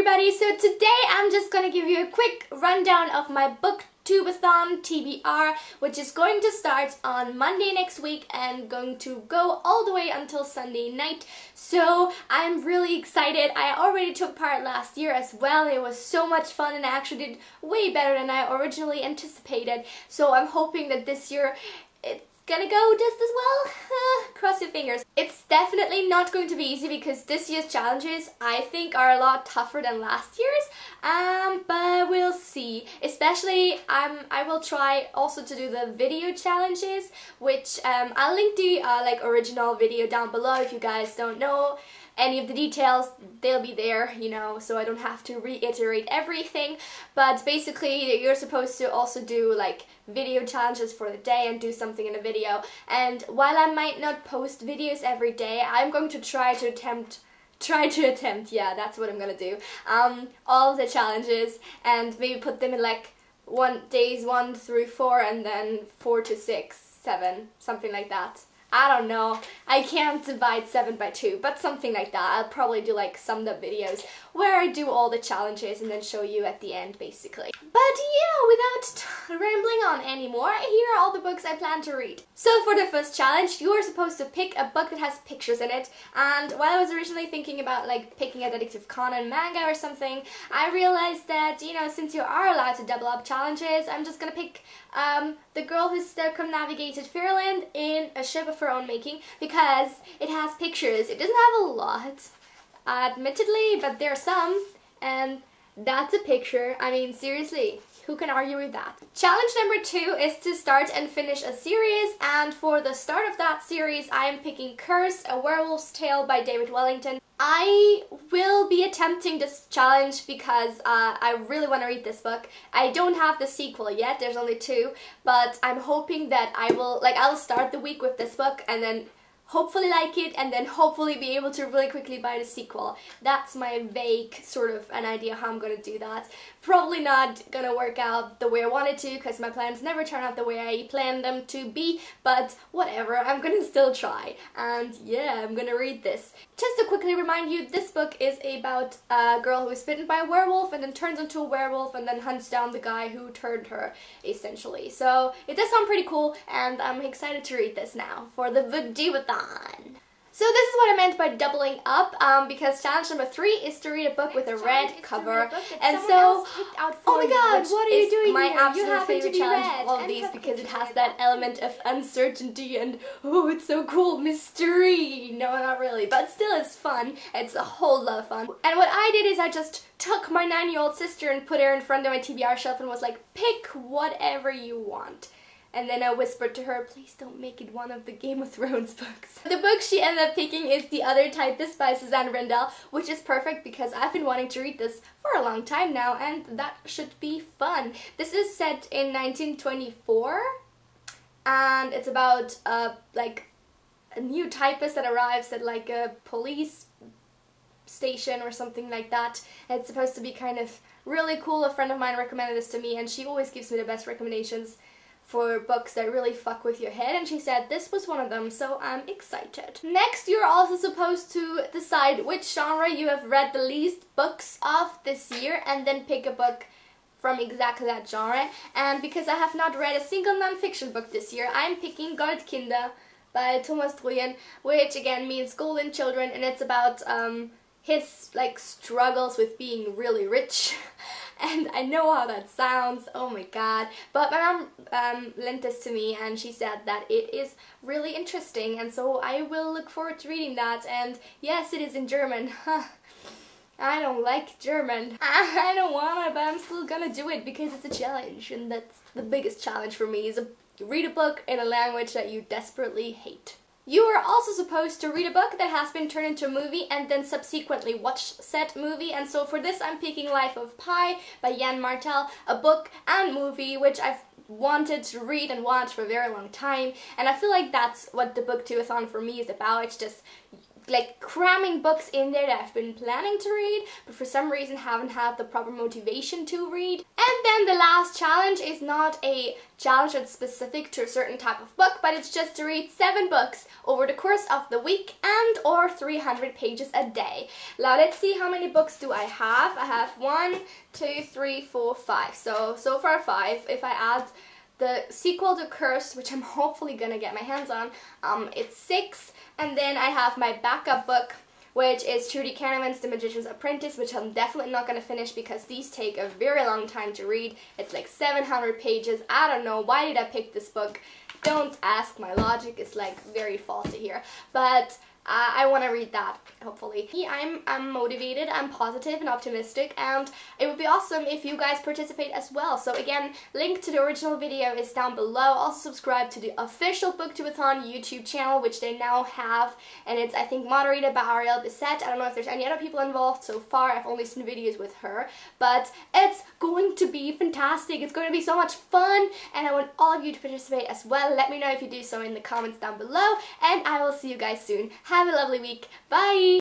everybody, so today I'm just gonna give you a quick rundown of my Booktube-A-Thon TBR, which is going to start on Monday next week and going to go all the way until Sunday night. So I'm really excited. I already took part last year as well. It was so much fun and I actually did way better than I originally anticipated. So I'm hoping that this year it's gonna go just as well. Cross your fingers. It's definitely not going to be easy because this year's challenges I think are a lot tougher than last year's, but we'll see. Especially I will try also to do the video challenges, which I'll link the original video down below if you guys don't know any of the details. They'll be there, you know, so I don't have to reiterate everything. But basically you're supposed to also do like video challenges for the day and do something in a video. And while I might not post videos every day, I'm going to try to attempt, yeah, that's what I'm gonna do, all of the challenges and maybe put them in like days 1 through 4 and then 4 to 6, 7, something like that. I don't know, I can't divide 7 by 2, but something like that. I'll probably do like summed up videos where I do all the challenges and then show you at the end basically. But yeah, without rambling on anymore, here are all the books I plan to read. So for the first challenge, you are supposed to pick a book that has pictures in it, and while I was originally thinking about like picking a Detective Conan manga or something, I realized that, you know, since you are allowed to double up challenges, I'm just gonna pick The Girl Who Circumnavigated Fairyland in a Ship of Her Own Making, because it has pictures. It doesn't have a lot, admittedly, but there are some, and that's a picture. I mean, seriously, who can argue with that? Challenge number 2 is to start and finish a series, and for the start of that series I am picking Curse, A Werewolf's Tale by David Wellington. I will be attempting this challenge because I really want to read this book. I don't have the sequel yet, there's only 2, but I'm hoping that I'll start the week with this book and then hopefully like it and then hopefully be able to really quickly buy the sequel. That's my vague sort of an idea how I'm gonna do that. Probably not gonna work out the way I wanted to because my plans never turn out the way I planned them to be, but whatever, I'm gonna still try. And yeah, I'm gonna read this. Just to quickly remind you, this book is about a girl who is bitten by a werewolf and then turns into a werewolf and then hunts down the guy who turned her, essentially. So it does sound pretty cool and I'm excited to read this now for the Booktube-A-Thon. So this is what I meant by doubling up, because challenge number 3 is to read a book with a red cover, and so, oh my god, what are you doing my here? Absolute favorite challenge of all of these because it has that element of uncertainty and, oh, it's so cool, mystery. No, not really, but still it's fun. It's a whole lot of fun. And what I did is I just took my 9-year-old sister and put her in front of my TBR shelf and was like, pick whatever you want. And then I whispered to her, please don't make it one of the Game of Thrones books. The book she ended up picking is The Other Typist by Suzanne Rendell, which is perfect because I've been wanting to read this for a long time now, and that should be fun. This is set in 1924, and it's about like a new typist that arrives at like a police station or something like that. It's supposed to be kind of really cool. A friend of mine recommended this to me, and she always gives me the best recommendations for books that really fuck with your head, and she said this was one of them, so I'm excited. Next, you're also supposed to decide which genre you have read the least books of this year and then pick a book from exactly that genre. And because I have not read a single non-fiction book this year, I'm picking Goldkinder by Thomas Druyen, which again means golden children, and it's about his like struggles with being really rich. And I know how that sounds, oh my god, but my mom lent this to me and she said that it is really interesting, and so I will look forward to reading that. And yes, it is in German. I don't like German. I don't wanna, but I'm still gonna do it because it's a challenge, and that's the biggest challenge for me, is read a book in a language that you desperately hate. You are also supposed to read a book that has been turned into a movie and then subsequently watch said movie, and so for this I'm picking Life of Pi by Jan Martel, a book and movie which I've wanted to read and watch for a very long time, and I feel like that's what the Booktube-A-Thon for me is about. It's just like cramming books in there that I've been planning to read, but for some reason haven't had the proper motivation to read. And then the last challenge is not a challenge that's specific to a certain type of book, but it's just to read 7 books over the course of the week and or 300 pages a day. Now let's see, how many books do I have? I have 1, 2, 3, 4, 5. So far 5. If I add the sequel to Curse, which I'm hopefully gonna get my hands on, it's 6. And then I have my backup book, which is Trudy Canavan's The Magician's Apprentice, which I'm definitely not going to finish because these take a very long time to read. It's like 700 pages. I don't know, why did I pick this book? Don't ask, my logic is like very faulty here. But I want to read that, hopefully. I'm motivated, I'm positive and optimistic, and it would be awesome if you guys participate as well. So again, link to the original video is down below. Also subscribe to the official Booktube-A-Thon YouTube channel, which they now have, and it's, I think, moderated by Ariel Bissett. I don't know if there's any other people involved so far. I've only seen videos with her, but it's going to be fantastic. It's going to be so much fun, and I want all of you to participate as well. Let me know if you do so in the comments down below, and I will see you guys soon. Have a lovely week. Bye!